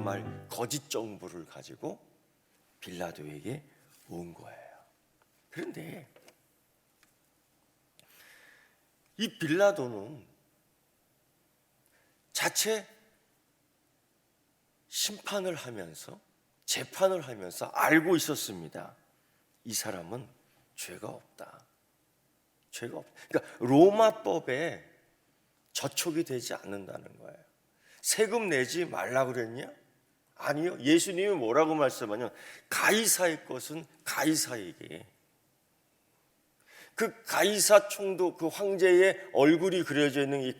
정말 거짓 정보를 가지고 빌라도에게 온 거예요. 그런데 이 빌라도는 자체 심판을 하면서 재판을 하면서 알고 있었습니다. 이 사람은 죄가 없다. 죄가 없다. 그러니까 로마법에 저촉이 되지 않는다는 거예요. 세금 내지 말라 그랬냐? 아니요. 예수님이 뭐라고 말씀하냐? 가이사의 것은 가이사에게. 그 가이사 총독, 그 황제의 얼굴이 그려져 있는 이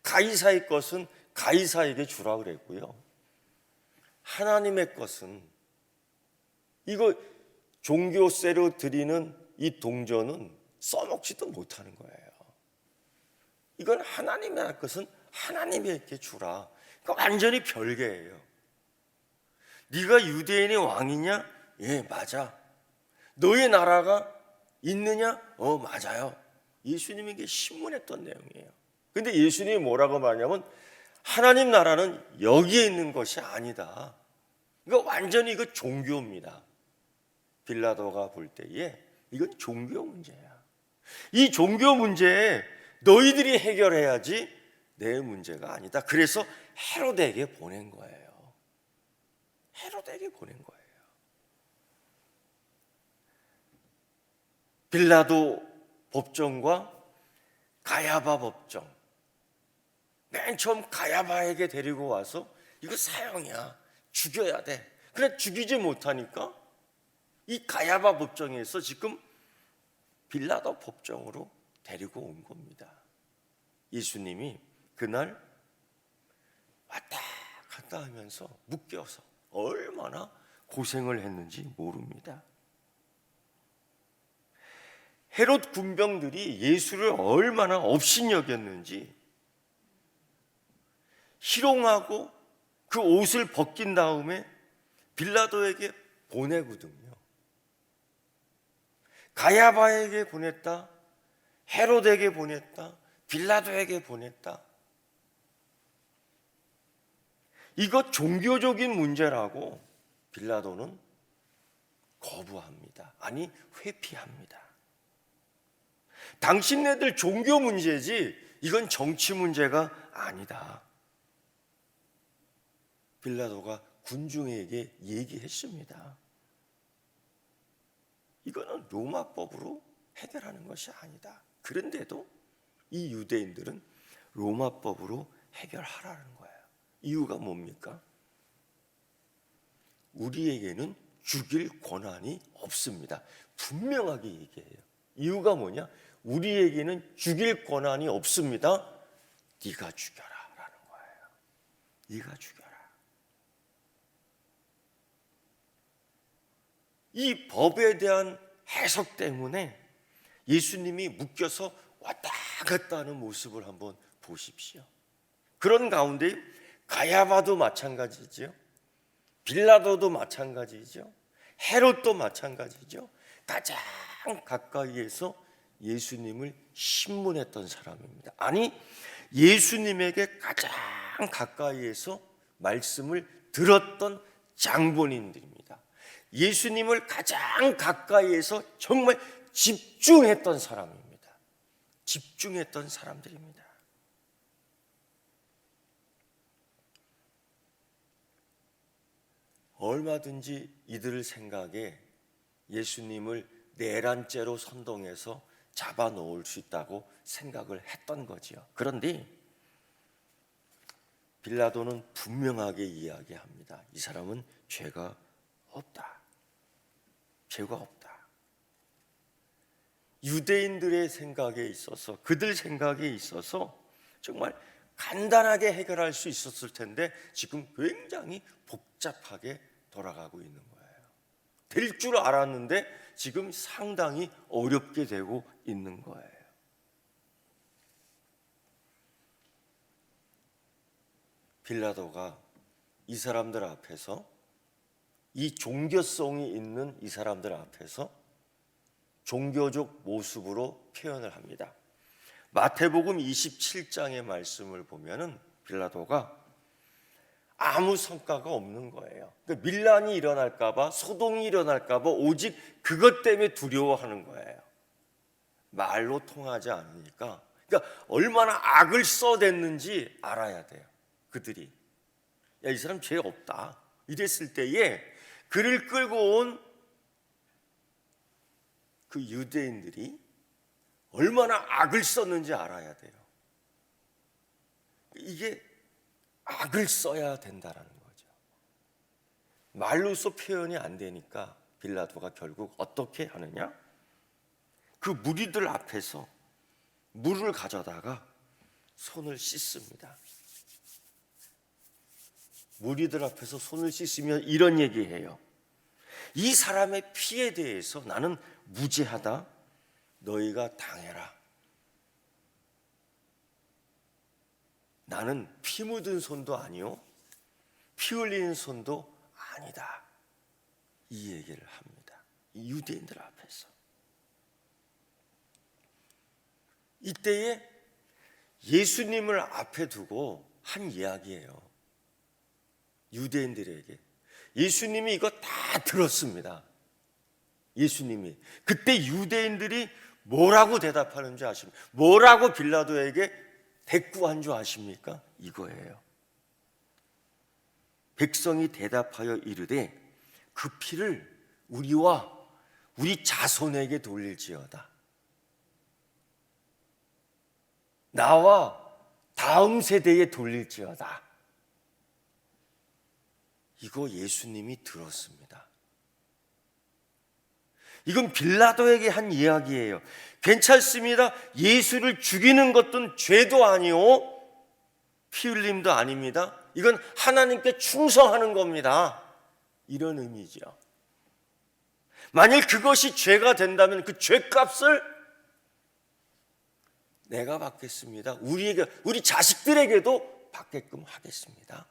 가이사의 것은 가이사에게 주라 그랬고요. 하나님의 것은, 이거 종교세로 드리는 이 동전은 써먹지도 못하는 거예요. 이건 하나님의 것은 하나님에게 주라. 그러니까 완전히 별개예요. 네가 유대인의 왕이냐? 예, 맞아. 너의 나라가 있느냐? 맞아요. 예수님에게 신문했던 내용이에요. 근데 예수님이 뭐라고 말하냐면 하나님 나라는 여기에 있는 것이 아니다. 그러니까 완전히 이거 종교입니다. 빌라도가 볼 때에 이건 종교 문제야. 이 종교 문제에 너희들이 해결해야지 내 문제가 아니다. 그래서 헤로데에게 보낸 거예요. 헤로데에게 보낸 거예요. 빌라도 법정과 가야바 법정, 맨 처음 가야바에게 데리고 와서 이거 사형이야, 죽여야 돼. 그래 죽이지 못하니까 이 가야바 법정에서 지금 빌라도 법정으로 데리고 온 겁니다. 예수님이 그날 왔다 갔다 하면서 묶여서 얼마나 고생을 했는지 모릅니다. 헤롯 군병들이 예수를 얼마나 업신여겼는지 희롱하고 그 옷을 벗긴 다음에 빌라도에게 보내거든요. 가야바에게 보냈다, 헤롯에게 보냈다, 빌라도에게 보냈다. 이거 종교적인 문제라고 빌라도는 거부합니다. 아니, 회피합니다. 당신네들 종교 문제지 이건 정치 문제가 아니다. 빌라도가 군중에게 얘기했습니다. 이거는 로마법으로 해결하는 것이 아니다. 그런데도 이 유대인들은 로마법으로 해결하라는 거예요. 이유가 뭡니까? 우리에게는 죽일 권한이 없습니다. 분명하게 얘기해요. 이유가 뭐냐? 우리에게는 죽일 권한이 없습니다. 네가 죽여라 라는 거예요. 네가 죽여라. 이 법에 대한 해석 때문에 예수님이 묶여서 왔다 갔다 하는 모습을 한번 보십시오. 그런 가운데 가야바도 마찬가지죠. 빌라도도 마찬가지죠. 헤롯도 마찬가지죠. 가장 가까이에서 예수님을 신문했던 사람입니다. 아니, 예수님에게 가장 가까이에서 말씀을 들었던 장본인들입니다. 예수님을 가장 가까이에서 정말 집중했던 사람입니다. 집중했던 사람들입니다. 얼마든지 이들의 생각에 예수님을 내란죄로 선동해서 잡아놓을 수 있다고 생각을 했던 거지요. 그런데 빌라도는 분명하게 이야기합니다. 이 사람은 죄가 없다. 죄가 없다. 유대인들의 생각에 있어서, 그들 생각에 있어서 정말 간단하게 해결할 수 있었을 텐데 지금 굉장히 복잡하게 돌아가고 있는 거예요. 될 줄 알았는데 지금 상당히 어렵게 되고 있는 거예요. 빌라도가 이 사람들 앞에서, 이 종교성이 있는 이 사람들 앞에서 종교적 모습으로 표현을 합니다. 마태복음 27장의 말씀을 보면은 빌라도가 아무 성과가 없는 거예요. 그러니까 밀란이 일어날까봐, 소동이 일어날까봐 오직 그것 때문에 두려워하는 거예요. 말로 통하지 않으니까. 그러니까 얼마나 악을 써댔는지 알아야 돼요. 그들이 야, 이 사람 죄 없다 이랬을 때에 그를 끌고 온 그 유대인들이 얼마나 악을 썼는지 알아야 돼요. 이게 악을 써야 된다라는 거죠. 말로써 표현이 안 되니까 빌라도가 결국 어떻게 하느냐? 그 무리들 앞에서 물을 가져다가 손을 씻습니다. 무리들 앞에서 손을 씻으며 이런 얘기해요. 이 사람의 피에 대해서 나는 무죄하다. 너희가 당해라. 나는 피 묻은 손도 아니요 피 흘리는 손도 아니다. 이 얘기를 합니다. 이 유대인들 앞에서. 이때에 예수님을 앞에 두고 한 이야기예요. 유대인들에게. 예수님이 이거 다 들었습니다. 예수님이. 그때 유대인들이 뭐라고 대답하는 줄 아십니까? 뭐라고 빌라도에게 대꾸한 줄 아십니까? 이거예요. 백성이 대답하여 이르되 그 피를 우리와 우리 자손에게 돌릴지어다. 나와 다음 세대에 돌릴지어다. 이거 예수님이 들었습니다. 이건 빌라도에게 한 이야기예요. 괜찮습니다. 예수를 죽이는 것도 죄도 아니오 피 흘림도 아닙니다. 이건 하나님께 충성하는 겁니다. 이런 의미죠. 만일 그것이 죄가 된다면 그 죄값을 내가 받겠습니다. 우리 자식들에게도 받게끔 하겠습니다.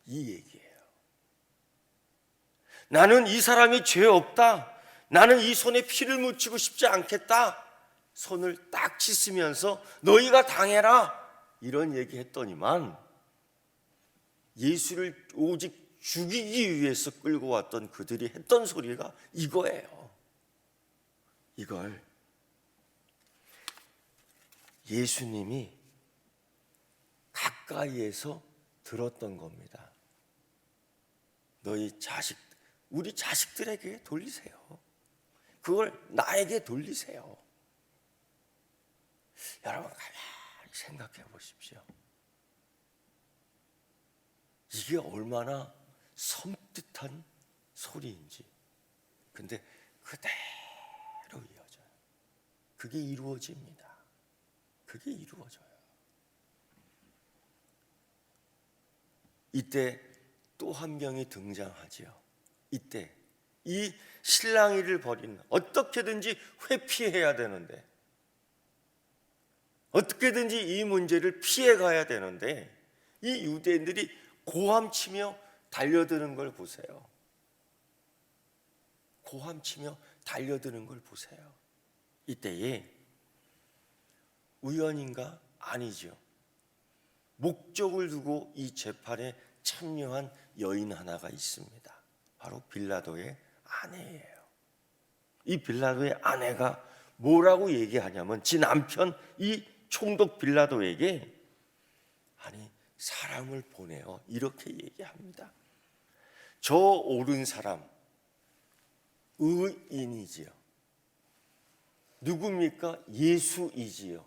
이 얘기예요. 나는 이 사람이 죄 없다. 나는 이 손에 피를 묻히고 싶지 않겠다. 손을 딱 씻으면서 너희가 당해라. 이런 얘기 했더니만 예수를 오직 죽이기 위해서 끌고 왔던 그들이 했던 소리가 이거예요. 이걸 예수님이 가까이에서 들었던 겁니다. 우리 자식들에게 돌리세요. 그걸 나에게 돌리세요. 여러분 가만히 생각해 보십시오. 이게 얼마나 섬뜩한 소리인지. 근데 그대로 이어져요. 그게 이루어집니다. 그게 이루어져요. 이때 또 한 명이 등장하지요. 이때 이 실랑이를 벌이는, 어떻게든지 회피해야 되는데, 어떻게든지 이 문제를 피해가야 되는데 이 유대인들이 고함치며 달려드는 걸 보세요. 고함치며 달려드는 걸 보세요. 이때에 우연인가? 아니죠. 목적을 두고 이 재판에 참여한 여인 하나가 있습니다. 바로 빌라도의 아내예요. 이 빌라도의 아내가 뭐라고 얘기하냐면 지 남편 이 총독 빌라도에게 사람을 보내어 이렇게 얘기합니다. 저 옳은 사람 의인이지요. 누굽니까? 예수이지요.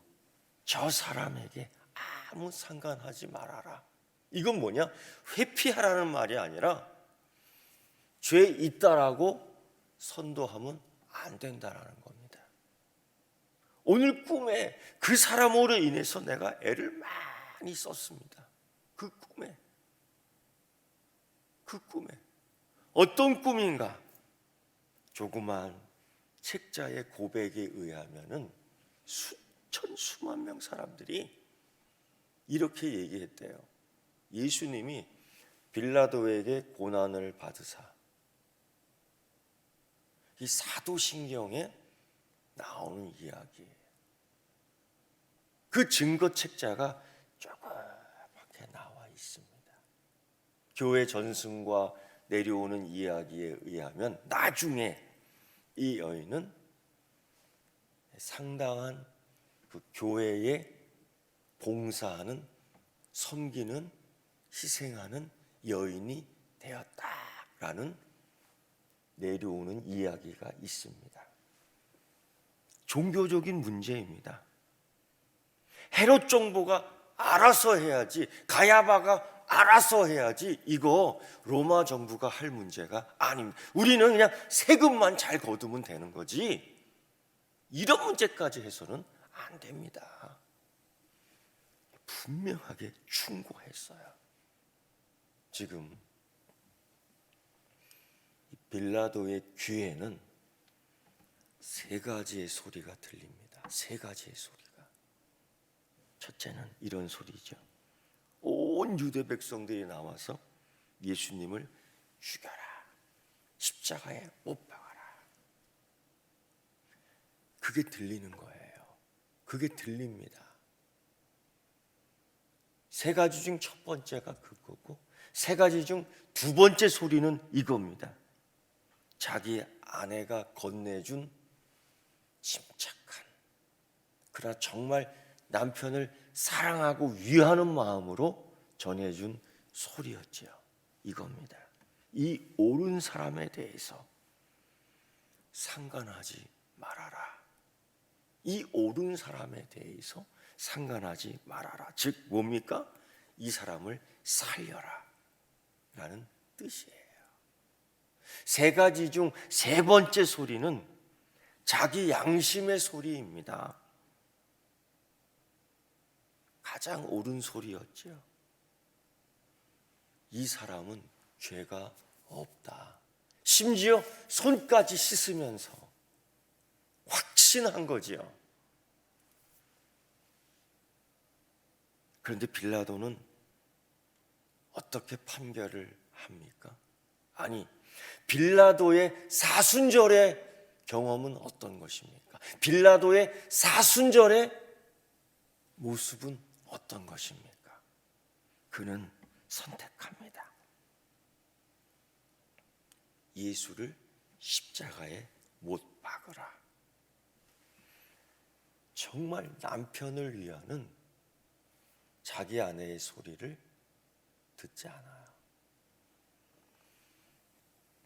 저 사람에게 아무 상관하지 말아라. 이건 뭐냐? 회피하라는 말이 아니라 죄 있다라고 선도하면 안 된다라는 겁니다. 오늘 꿈에 그 사람으로 인해서 내가 애를 많이 썼습니다. 그 꿈에 어떤 꿈인가? 조그만 책자의 고백에 의하면은 수만 명 사람들이 이렇게 얘기했대요. 예수님이 빌라도에게 고난을 받으사. 이 사도신경에 나오는 이야기예요. 그 증거 책자가 조그맣게 나와 있습니다. 교회 전승과 내려오는 이야기에 의하면 나중에 이 여인은 상당한 그 교회에 봉사하는, 섬기는, 희생하는 여인이 되었다라는 내려오는 이야기가 있습니다. 종교적인 문제입니다. 헤롯 정보가 알아서 해야지, 가야바가 알아서 해야지, 이거 로마 정부가 할 문제가 아닙니다. 우리는 그냥 세금만 잘 거두면 되는 거지 이런 문제까지 해서는 안 됩니다. 분명하게 충고했어요. 지금 빌라도의 귀에는 세 가지의 소리가 들립니다. 세 가지의 소리가. 첫째는 이런 소리죠. 온 유대 백성들이 나와서 예수님을 죽여라, 십자가에 못 박아라. 그게 들리는 거예요. 그게 들립니다. 세 가지 중 첫 번째가 그거고, 세 가지 중 두 번째 소리는 이겁니다. 자기 아내가 건네준 침착한, 그러나 정말 남편을 사랑하고 위하는 마음으로 전해준 소리였지요. 이겁니다. 이 옳은 사람에 대해서 상관하지 말아라. 이 옳은 사람에 대해서 상관하지 말아라. 즉 뭡니까? 이 사람을 살려라 라는 뜻이에요. 세 가지 중 세 번째 소리는 자기 양심의 소리입니다. 가장 옳은 소리였죠. 이 사람은 죄가 없다. 심지어 손까지 씻으면서 확신한 거지요. 그런데 빌라도는 어떻게 판결을 합니까? 아니, 빌라도의 사순절의 경험은 어떤 것입니까? 빌라도의 사순절의 모습은 어떤 것입니까? 그는 선택합니다. 예수를 십자가에 못 박으라. 정말 남편을 위하는 자기 아내의 소리를 듣지 않아요.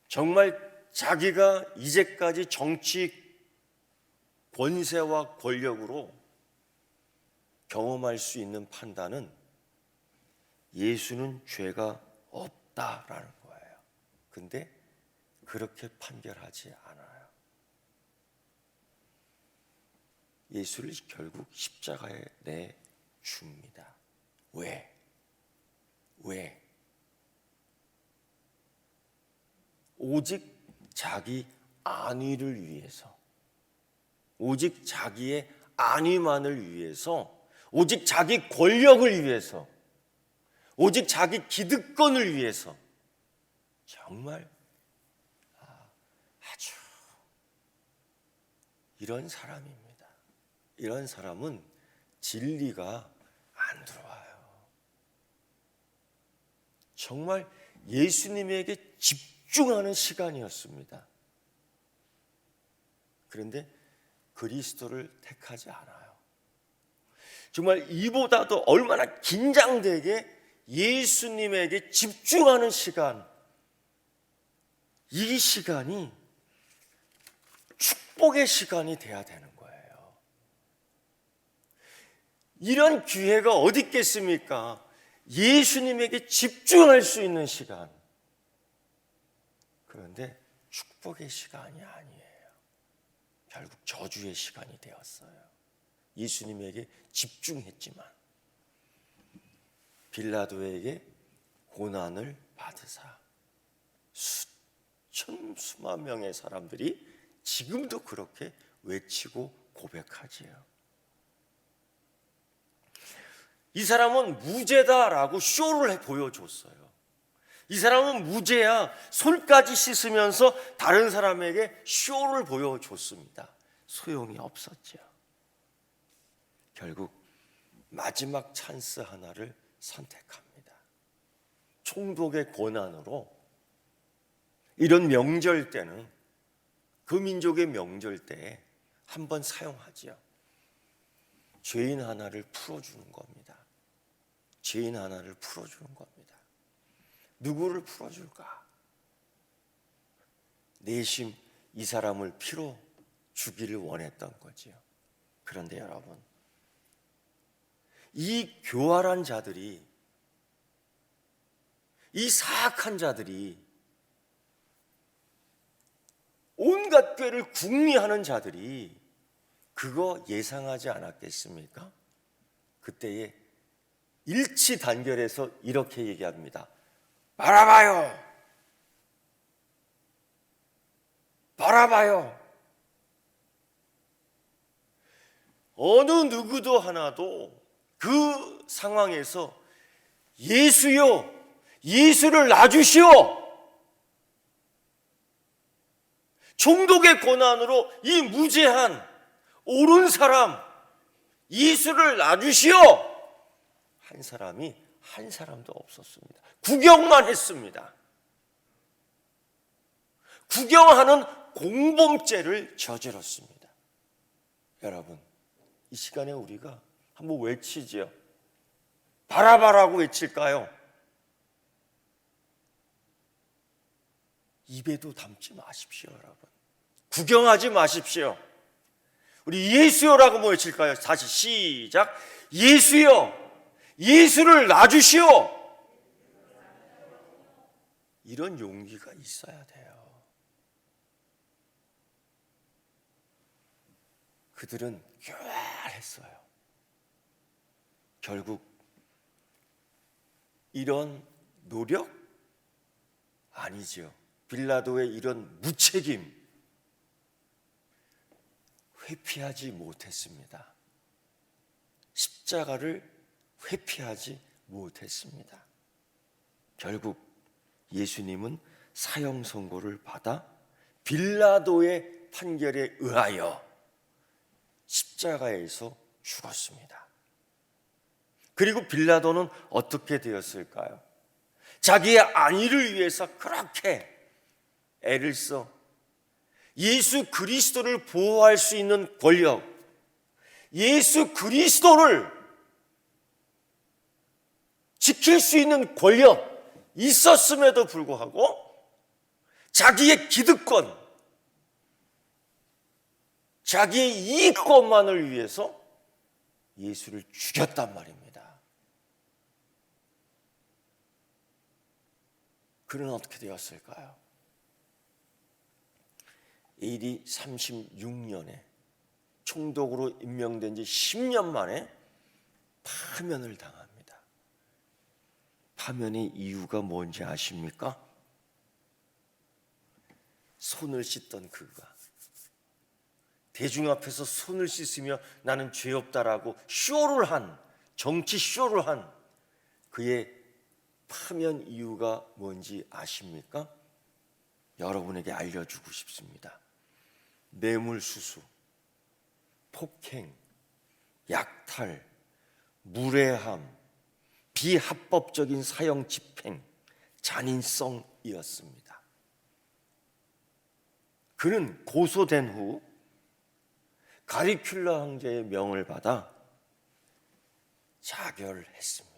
정말 자기가 이제까지 정치 권세와 권력으로 경험할 수 있는 판단은 예수는 죄가 없다라는 거예요. 근데 그렇게 판결하지 않아요. 예수를 결국 십자가에 내줍니다. 왜? 오직 자기 안위를 위해서, 오직 자기의 안위만을 위해서, 오직 자기 권력을 위해서, 오직 자기 기득권을 위해서 정말 아주 이런 사람입니다. 이런 사람은 진리가 안 들어와요. 정말 예수님에게 집중하는 시간이었습니다. 그런데 그리스도를 택하지 않아요. 정말 이보다도 얼마나 긴장되게 예수님에게 집중하는 시간, 이 시간이 축복의 시간이 돼야 되는 거예요. 이런 기회가 어디 있겠습니까? 예수님에게 집중할 수 있는 시간. 그런데 축복의 시간이 아니에요. 결국 저주의 시간이 되었어요. 예수님에게 집중했지만 빌라도에게 고난을 받으사 수만 명의 사람들이 지금도 그렇게 외치고 고백하지요. 이 사람은 무죄다라고 쇼를 보여줬어요. 이 사람은 무죄야, 손까지 씻으면서 다른 사람에게 쇼를 보여줬습니다. 소용이 없었죠. 결국 마지막 찬스 하나를 선택합니다. 총독의 권한으로 이런 명절 때는 그 민족의 명절 때에 한번 사용하지요. 죄인 하나를 풀어주는 겁니다. 죄인 하나를 풀어주는 겁니다. 누구를 풀어줄까? 내심 이 사람을 피로 주기를 원했던 거지요. 그런데 여러분, 이 교활한 자들이, 이 사악한 자들이, 온갖 죄를 궁리하는 자들이 그거 예상하지 않았겠습니까? 그때에 일치단결해서 이렇게 얘기합니다. 바라봐요. 바라봐요. 어느 누구도 하나도 그 상황에서 예수요, 예수를 놔주시오, 총독의 권한으로 이 무죄한 옳은 사람 예수를 놔주시오, 한 사람이 한 사람도 없었습니다. 구경만 했습니다. 구경하는 공범죄를 저질렀습니다. 여러분, 이 시간에 우리가 한번 외치지요. 바라바라고 외칠까요? 입에도 담지 마십시오, 여러분. 구경하지 마십시오. 우리 예수요라고 뭐 외칠까요? 다시 시작. 예수요, 예수를 놔주시오. 이런 용기가 있어야 돼요. 그들은 교활했어요. 결국 이런 노력? 아니죠. 빌라도의 이런 무책임 회피하지 못했습니다. 십자가를 회피하지 못했습니다. 결국 예수님은 사형 선고를 받아 빌라도의 판결에 의하여 십자가에서 죽었습니다. 그리고 빌라도는 어떻게 되었을까요? 자기의 안위를 위해서 그렇게 애를 써 예수 그리스도를 보호할 수 있는 권력, 예수 그리스도를 지킬 수 있는 권력 있었음에도 불구하고 자기의 기득권, 자기의 이익권만을 위해서 예수를 죽였단 말입니다. 그는 어떻게 되었을까요? AD 36년에 총독으로 임명된 지 10년 만에 파면을 당합니다. 파면의 이유가 뭔지 아십니까? 손을 씻던 그가 대중 앞에서 손을 씻으며 나는 죄 없다라고 쇼를 한, 정치 쇼를 한 그의 파면 이유가 뭔지 아십니까? 여러분에게 알려주고 싶습니다. 뇌물수수, 폭행, 약탈, 무례함, 비합법적인 사형 집행, 잔인성이었습니다. 그는 고소된 후 가리큘라 황제의 명을 받아 자결했습니다.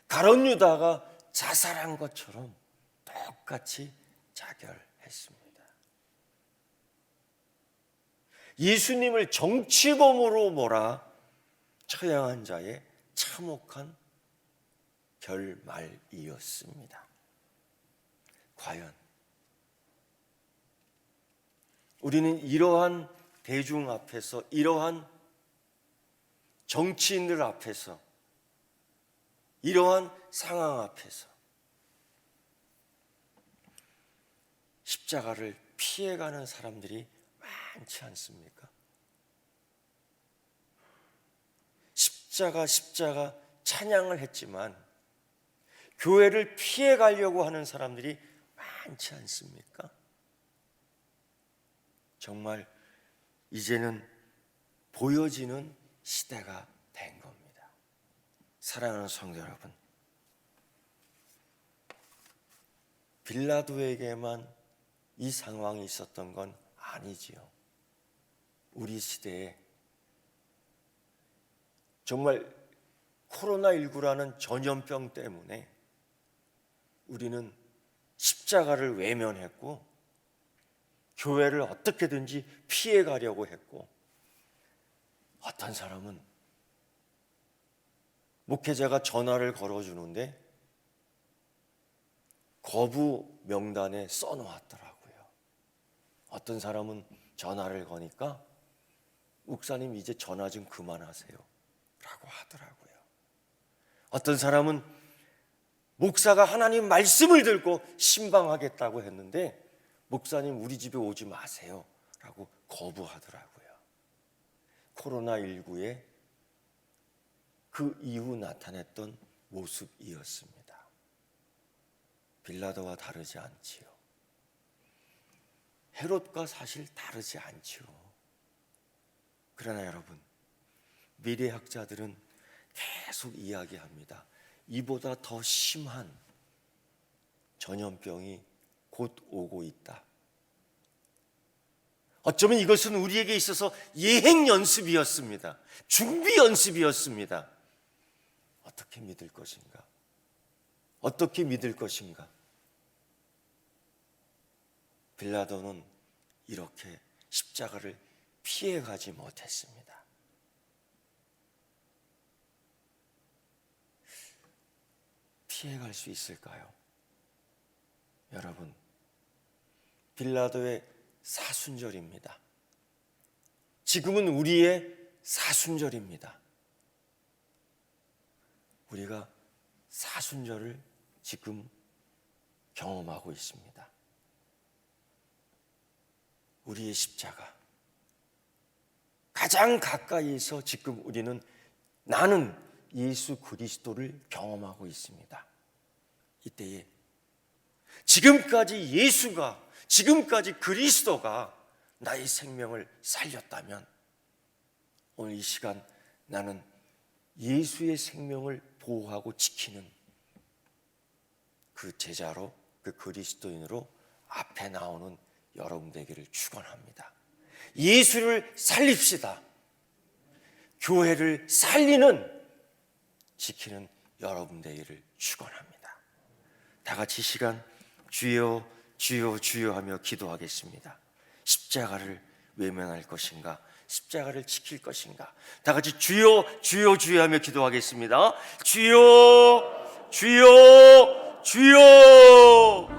가룟 유다가 자살한 것처럼 똑같이 자결했습니다. 예수님을 정치범으로 몰아 처형한 자의 참혹한 결말이었습니다. 과연 우리는 이러한 대중 앞에서, 이러한 정치인들 앞에서, 이러한 상황 앞에서 십자가를 피해가는 사람들이 많지 않습니까? 십자가 찬양을 했지만 교회를 피해가려고 하는 사람들이 많지 않습니까? 정말 이제는 보여지는 시대가 된 겁니다. 사랑하는 성도 여러분, 빌라도에게만 이 상황이 있었던 건 아니지요. 우리 시대에 정말 코로나19라는 전염병 때문에 우리는 십자가를 외면했고 교회를 어떻게든지 피해가려고 했고, 어떤 사람은 목회자가 전화를 걸어주는데 거부 명단에 써놓았더라고요. 어떤 사람은 전화를 거니까 목사님 이제 전화 좀 그만하세요 라고 하더라고요. 어떤 사람은 목사가 하나님 말씀을 들고 신방하겠다고 했는데 목사님 우리 집에 오지 마세요 라고 거부하더라고요. 코로나19에 그 이후 나타났던 모습이었습니다. 빌라도와 다르지 않지요. 헤롯과 사실 다르지 않지요. 그러나 여러분, 미래학자들은 계속 이야기합니다. 이보다 더 심한 전염병이 곧 오고 있다. 어쩌면 이것은 우리에게 있어서 예행 연습이었습니다. 준비 연습이었습니다. 어떻게 믿을 것인가? 어떻게 믿을 것인가? 빌라도는 이렇게 십자가를 피해가지 못했습니다. 피해갈 수 있을까요? 여러분, 빌라도의 사순절입니다. 지금은 우리의 사순절입니다. 우리가 사순절을 지금 경험하고 있습니다. 우리의 십자가, 가장 가까이에서 지금 우리는 나는 예수 그리스도를 경험하고 있습니다. 이때에 지금까지 예수가, 지금까지 그리스도가 나의 생명을 살렸다면 오늘 이 시간 나는 예수의 생명을 보호하고 지키는 그 제자로, 그 그리스도인으로 앞에 나오는 여러분 되기를 축원합니다. 예수를 살립시다. 교회를 살리는, 지키는 여러분 되기를 축원합니다. 다 같이 시간 주여 주여 주여 하며 기도하겠습니다. 십자가를 외면할 것인가, 십자가를 지킬 것인가? 다 같이 주여 주여 주여 하며 기도하겠습니다. 주여 주여 주여.